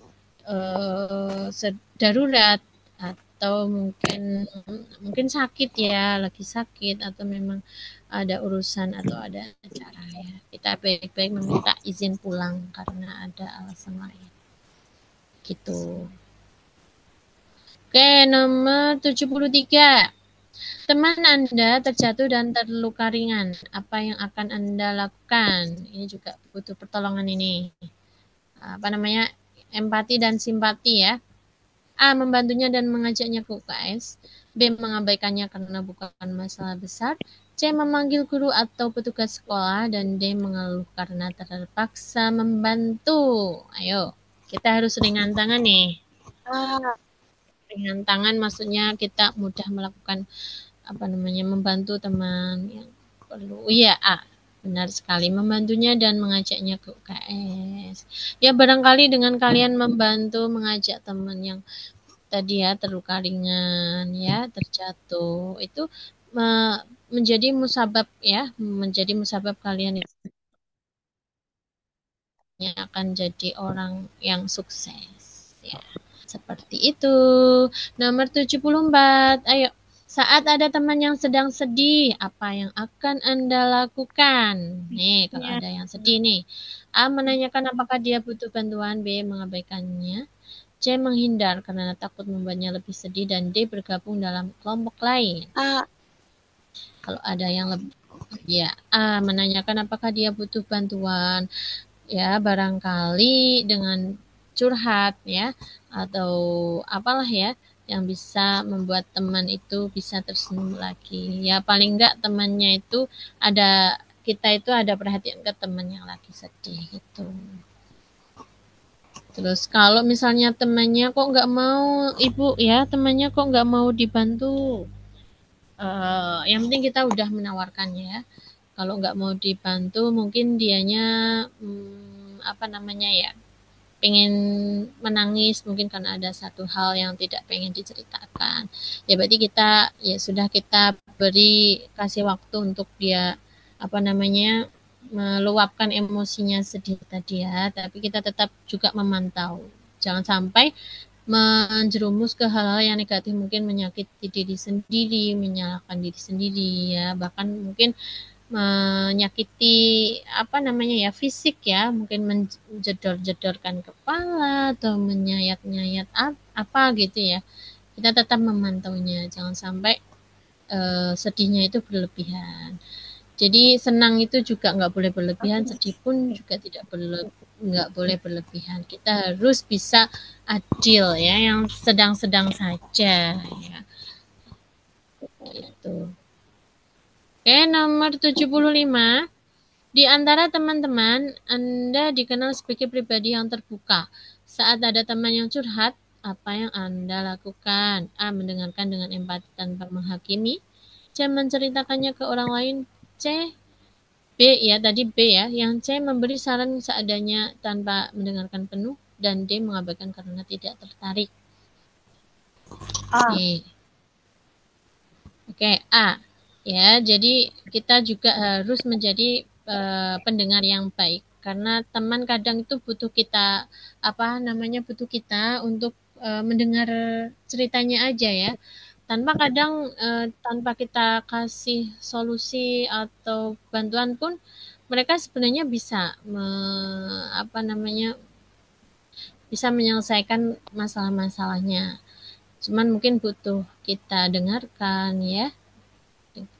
darurat atau mungkin sakit ya, lagi sakit atau memang ada urusan atau ada acara ya. Kita baik-baik meminta izin pulang karena ada alasan lain. Gitu. Oke, nomor 73. Teman Anda terjatuh dan terluka ringan. Apa yang akan Anda lakukan? Ini juga butuh pertolongan ini. Apa namanya? Empati dan simpati ya. A. Membantunya dan mengajaknya ke UKS. B. Mengabaikannya karena bukan masalah besar. C. Memanggil guru atau petugas sekolah. Dan D. Mengeluh karena terpaksa membantu. Ayo, kita harus ringan tangan nih. Ringan tangan maksudnya kita mudah melakukan apa namanya membantu teman yang perlu. Iya, A. Benar sekali, membantunya dan mengajaknya ke UKS. Ya, barangkali dengan kalian membantu mengajak teman yang tadi ya terluka ringan ya, terjatuh, itu menjadi musabab ya, menjadi musabab kalian akan jadi orang yang sukses ya. Seperti itu. Nomor 74. Ayo. Saat ada teman yang sedang sedih, apa yang akan Anda lakukan? Nih, kalau ada yang sedih nih. A. Menanyakan apakah dia butuh bantuan. B. Mengabaikannya. C. Menghindar karena takut membuatnya lebih sedih. Dan D. Bergabung dalam kelompok lain. A. Kalau ada yang lebih Ya, A. Menanyakan apakah dia butuh bantuan. Ya, barangkali dengan curhat ya atau apalah ya yang bisa membuat teman itu bisa tersenyum lagi. Ya, paling enggak temannya itu ada kita itu ada perhatian ke teman yang lagi sedih gitu. Terus kalau misalnya temannya kok nggak mau, ibu ya temannya kok nggak mau dibantu, yang penting kita udah menawarkannya ya. Kalau nggak mau dibantu, mungkin dianya apa namanya ya, pengen menangis mungkin karena ada satu hal yang tidak pengen diceritakan. Ya berarti kita ya sudah kita beri kasih waktu untuk dia apa namanya meluapkan emosinya sedih tadi ya, tapi kita tetap juga memantau. Jangan sampai menjerumus ke hal-hal yang negatif, mungkin menyakiti diri sendiri, menyalahkan diri sendiri ya, bahkan mungkin menyakiti apa namanya ya fisik ya, mungkin menjedor-jedorkan kepala atau menyayat-nyayat apa gitu ya. Kita tetap memantaunya, jangan sampai sedihnya itu berlebihan. Jadi senang itu juga nggak boleh berlebihan, sedih pun juga nggak boleh berlebihan. Kita harus bisa adil ya, yang sedang-sedang saja ya. Gitu. Oke, nomor 75. Di antara teman-teman, Anda dikenal sebagai pribadi yang terbuka. Saat ada teman yang curhat, apa yang Anda lakukan? A. Mendengarkan dengan empati tanpa menghakimi. C. Menceritakannya ke orang lain. C. B. Ya, tadi B ya. Yang C. Memberi saran seadanya tanpa mendengarkan penuh. Dan D. Mengabaikan karena tidak tertarik. A. Oke, A. Ya, jadi kita juga harus menjadi pendengar yang baik karena teman kadang itu butuh kita butuh kita untuk mendengar ceritanya aja ya. Tanpa kita kasih solusi atau bantuan pun mereka sebenarnya bisa bisa menyelesaikan masalah-masalahnya. Cuman mungkin butuh kita dengarkan ya,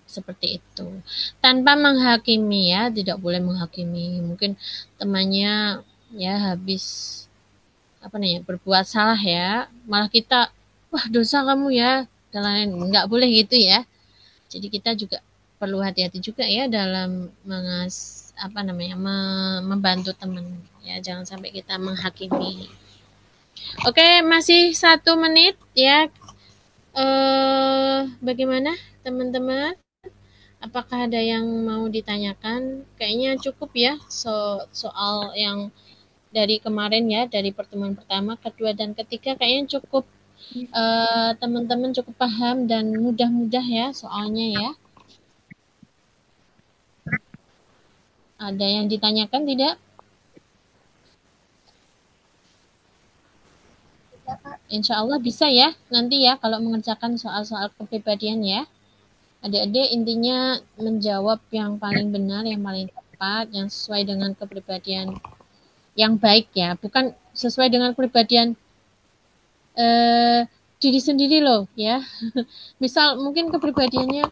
seperti itu. Tanpa menghakimi ya, tidak boleh menghakimi. Mungkin temannya ya habis berbuat salah ya, malah kita wah dosa kamu ya, dan lain nggak boleh gitu ya. Jadi kita juga perlu hati-hati juga ya dalam membantu teman ya, jangan sampai kita menghakimi. Oke, masih 1 menit ya. Bagaimana teman-teman? Apakah ada yang mau ditanyakan? Kayaknya cukup ya soal yang dari kemarin ya, dari pertemuan pertama, kedua, dan ketiga kayaknya cukup teman-teman cukup paham dan mudah-mudah ya soalnya ya. Ada yang ditanyakan tidak? Insya Allah bisa ya nanti ya kalau mengerjakan soal-soal kepribadian ya. Adik-adik intinya menjawab yang paling benar, yang paling tepat, yang sesuai dengan kepribadian yang baik ya, bukan sesuai dengan kepribadian diri sendiri loh ya. Misal mungkin kepribadiannya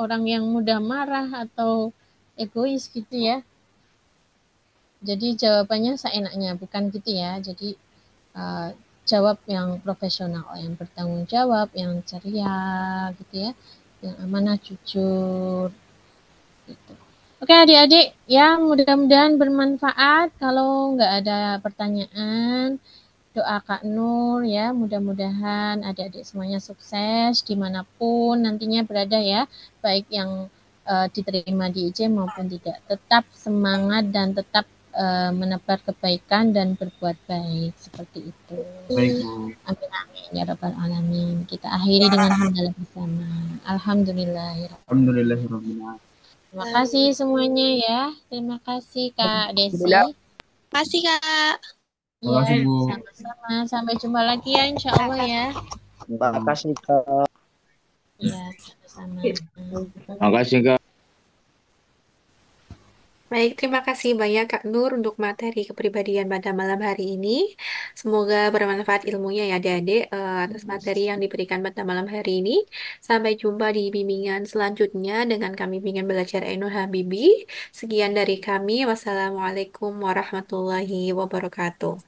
orang yang mudah marah atau egois gitu ya. Jadi jawabannya seenaknya, bukan gitu ya. Jadi jawab yang profesional, yang bertanggung jawab, yang ceria gitu ya, yang amanah, jujur gitu. Oke adik-adik ya, mudah-mudahan bermanfaat. Kalau nggak ada pertanyaan, doa Kak Nur ya, mudah-mudahan adik-adik semuanya sukses dimanapun nantinya berada ya, baik yang diterima di IJ maupun tidak. Tetap semangat dan tetap menebar kebaikan dan berbuat baik seperti itu. Baik, Bu. Amin amin ya rabbal alamin. Kita akhiri dengan hamdalah bersama. Alhamdulillahirabbil Alhamdulillahirobbilalamin. Terima kasih semuanya ya. Terima kasih Kak Desi. Makasih Kak. Terima kasih, Bu. Sama-sama. Sampai jumpa lagi ya insya Allah ya. Terima kasih Kak. Ya, sama-sama. Terima kasih Kak. Baik, terima kasih banyak Kak Nur untuk materi kepribadian pada malam hari ini. Semoga bermanfaat ilmunya ya adik-adik atas materi yang diberikan pada malam hari ini. Sampai jumpa di bimbingan selanjutnya dengan kami bimbingan belajar Ainul Habibi. Sekian dari kami. Wassalamualaikum warahmatullahi wabarakatuh.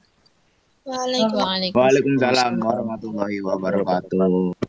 Waalaikumsalam. Waalaikumsalam Waalaikumsalam warahmatullahi warahmatullahi wabarakatuh. wabarakatuh.